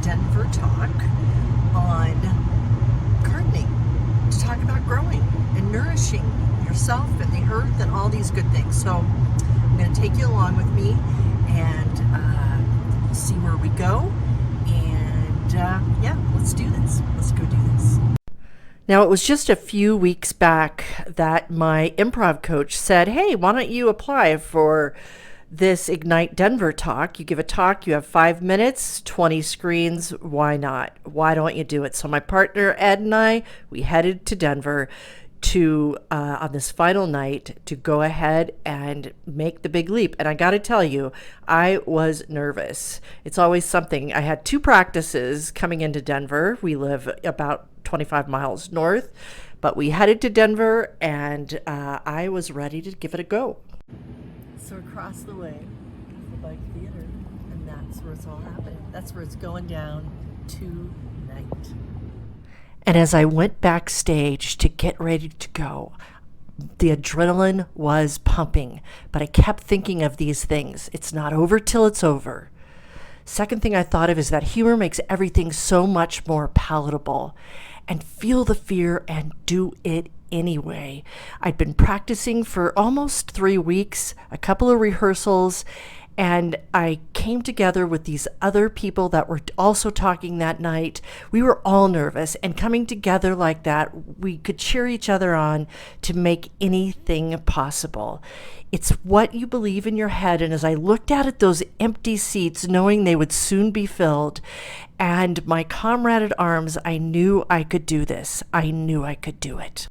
Denver talk on gardening, to talk about growing and nourishing yourself and the earth and all these good things. So I'm going to take you along with me and see where we go. And yeah, let's do this. Let's go do this. Now, it was just a few weeks back that my improv coach said, hey, why don't you apply for this Ignite Denver talk? You give a talk, you have 5 minutes, 20 screens. Why not? Why don't you do it? So my partner, Ed, and I, we headed to Denver to on this final night to go ahead and make the big leap. And I got to tell you, I was nervous. It's always something. I had 2 practices coming into Denver. We live about 25 miles north, but we headed to Denver, and I was ready to give it a go. So across the way is the Bike Theater, and that's where it's all happening. That's where it's going down tonight. And as I went backstage to get ready to go, the adrenaline was pumping, but I kept thinking of these things. It's not over till it's over. Second thing I thought of is that humor makes everything so much more palatable. And feel the fear and do it anyway. I'd been practicing for almost 3 weeks, a couple of rehearsals, and I came together with these other people that were also talking that night. We were all nervous, and coming together like that, we could cheer each other on to make anything possible. It's what you believe in your head. And as I looked out at those empty seats, knowing they would soon be filled, and my comrade at arms, I knew I could do this. I knew I could do it.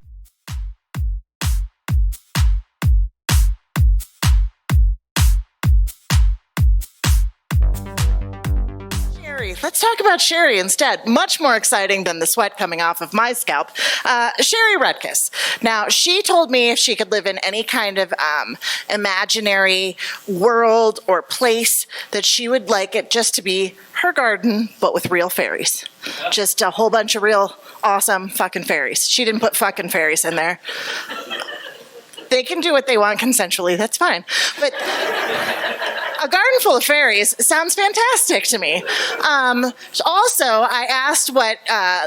Let's talk about Sherry instead. Much more exciting than the sweat coming off of my scalp. Sherry Rudkus. Now, she told me if she could live in any kind of imaginary world or place, that she would like it just to be her garden, but with real fairies. Just a whole bunch of real awesome fucking fairies. She didn't put fucking fairies in there. They can do what they want consensually, that's fine. But a garden full of fairies sounds fantastic to me. Also, I asked what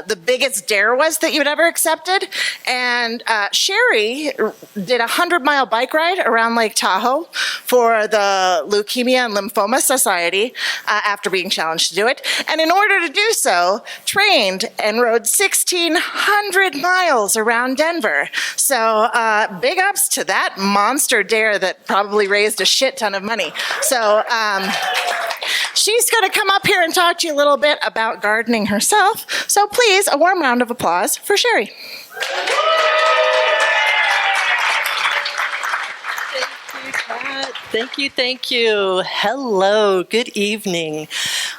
the biggest dare was that you'd ever accepted, and Sherry did a 100-mile bike ride around Lake Tahoe for the Leukemia and Lymphoma Society after being challenged to do it, and in order to do so, trained and rode 1,600 miles around Denver. So big ups to that monster dare that probably raised a shit ton of money. So she's going to come up here and talk to you a little bit about gardening herself. So please, a warm round of applause for Sherry. Thank you, Pat. Thank you. Hello, good evening.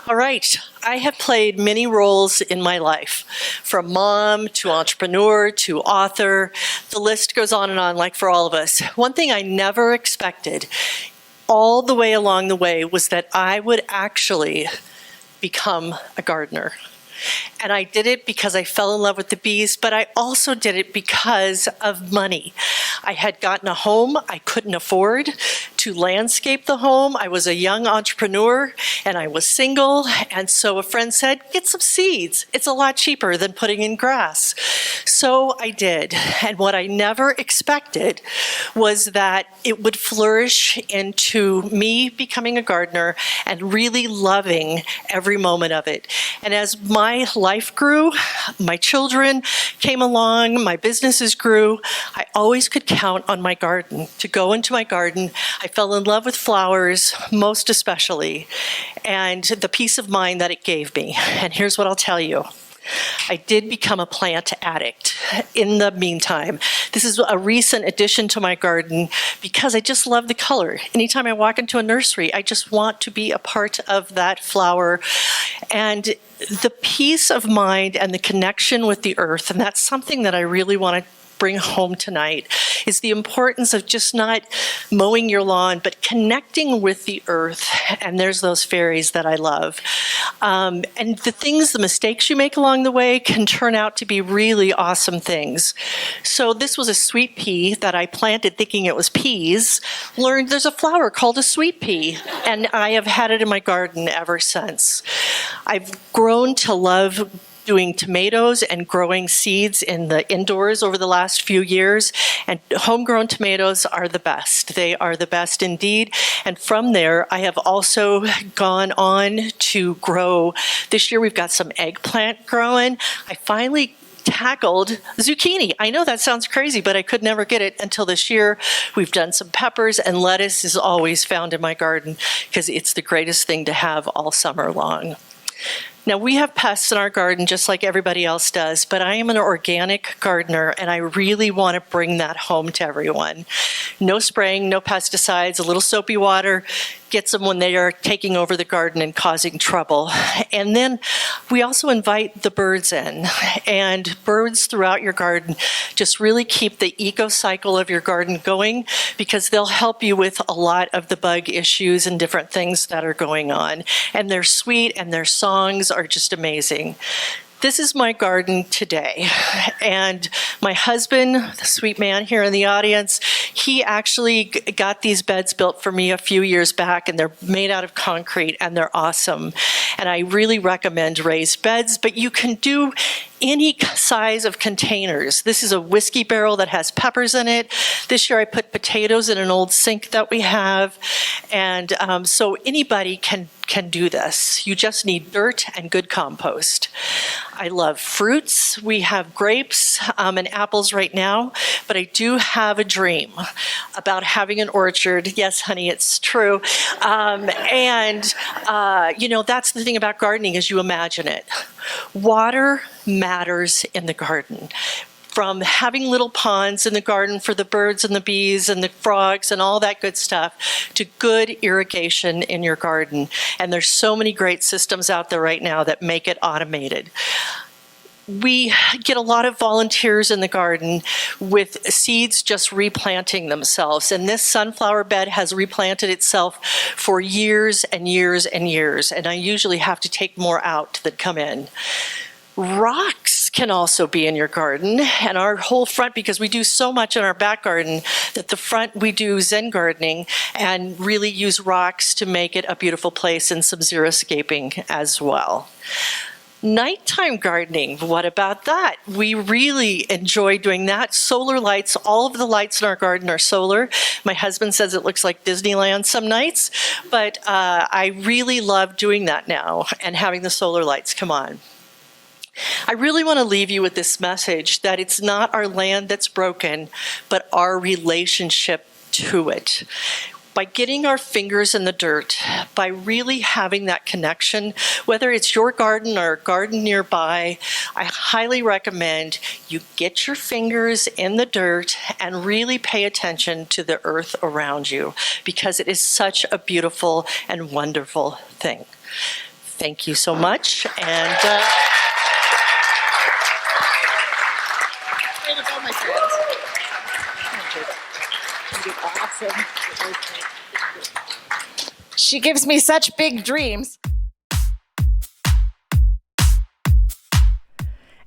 All right, I have played many roles in my life, from mom to entrepreneur to author. The list goes on and on, like for all of us. One thing I never expected all the way along the way was that I would actually become a gardener. And I did it because I fell in love with the bees, but I also did it because of money. I had gotten a home I couldn't afford to landscape the home. I was a young entrepreneur and I was single. And so a friend said, get some seeds. It's a lot cheaper than putting in grass. So I did. And what I never expected was that it would flourish into me becoming a gardener and really loving every moment of it. And as my life grew, my children came along, my businesses grew, I always could count on my garden, to go into my garden. I fell in love with flowers, most especially, and the peace of mind that it gave me. And here's what I'll tell you. I did become a plant addict in the meantime. This is a recent addition to my garden because I just love the color. Anytime I walk into a nursery, I just want to be a part of that flower. And the peace of mind and the connection with the earth, and that's something that I really want to bring home tonight is the importance of just not mowing your lawn, but connecting with the earth. And there's those fairies that I love. And the mistakes you make along the way can turn out to be really awesome things. So this was a sweet pea that I planted thinking it was peas. Learned there's a flower called a sweet pea, and I have had it in my garden ever since. I've grown to love doing tomatoes and growing seeds in the indoors over the last few years, and homegrown tomatoes are the best. They are the best indeed. And from there, I have also gone on to grow. This year we've got some eggplant growing. I finally tackled zucchini. I know that sounds crazy, but I could never get it until this year. We've done some peppers, and lettuce is always found in my garden because it's the greatest thing to have all summer long. Now, we have pests in our garden just like everybody else does, but I am an organic gardener, and I really want to bring that home to everyone. No spraying, no pesticides, a little soapy water gets them when they are taking over the garden and causing trouble. And then we also invite the birds in, and birds throughout your garden just really keep the eco cycle of your garden going, because they'll help you with a lot of the bug issues and different things that are going on. And they're sweet, and their songs are just amazing. This is my garden today, and my husband, the sweet man here in the audience, he actually got these beds built for me a few years back, and they're made out of concrete, and they're awesome. And I really recommend raised beds, but you can do any size of containers. This is a whiskey barrel that has peppers in it. This year I put potatoes in an old sink that we have, and so anybody can do this. You just need dirt and good compost. I love fruits. We have grapes and apples right now, but I do have a dream about having an orchard. Yes, honey, it's true. That's the thing about gardening, is you imagine it. Water matters in the garden. From having little ponds in the garden for the birds and the bees and the frogs and all that good stuff, to good irrigation in your garden. And there's so many great systems out there right now that make it automated. We get a lot of volunteers in the garden with seeds just replanting themselves. And this sunflower bed has replanted itself for years and years and years. And I usually have to take more out than come in. Rocks can also be in your garden, and our whole front, because we do so much in our back garden, that the front we do Zen gardening and really use rocks to make it a beautiful place, and some xeriscaping as well. Nighttime gardening, what about that? We really enjoy doing that. Solar lights, all of the lights in our garden are solar. My husband says it looks like Disneyland some nights, but I really love doing that now and having the solar lights come on. I really want to leave you with this message that it's not our land that's broken, but our relationship to it. By getting our fingers in the dirt, by really having that connection, whether it's your garden or a garden nearby, I highly recommend you get your fingers in the dirt and really pay attention to the earth around you, because it is such a beautiful and wonderful thing. Thank you so much. And Way to go, my friends. Awesome. She gives me such big dreams.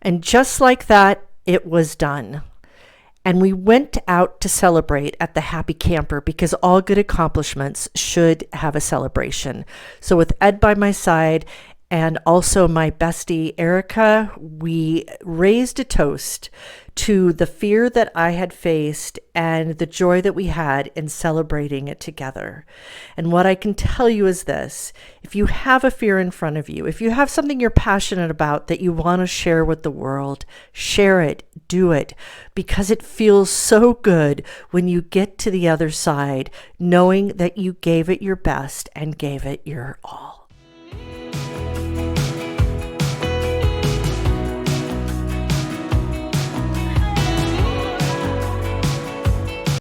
And just like that, it was done. And we went out to celebrate at the Happy Camper, because all good accomplishments should have a celebration. So with Ed by my side and also my bestie Erica, we raised a toast to the fear that I had faced and the joy that we had in celebrating it together. And what I can tell you is this: if you have a fear in front of you, if you have something you're passionate about that you want to share with the world, share it, do it, because it feels so good when you get to the other side, knowing that you gave it your best and gave it your all.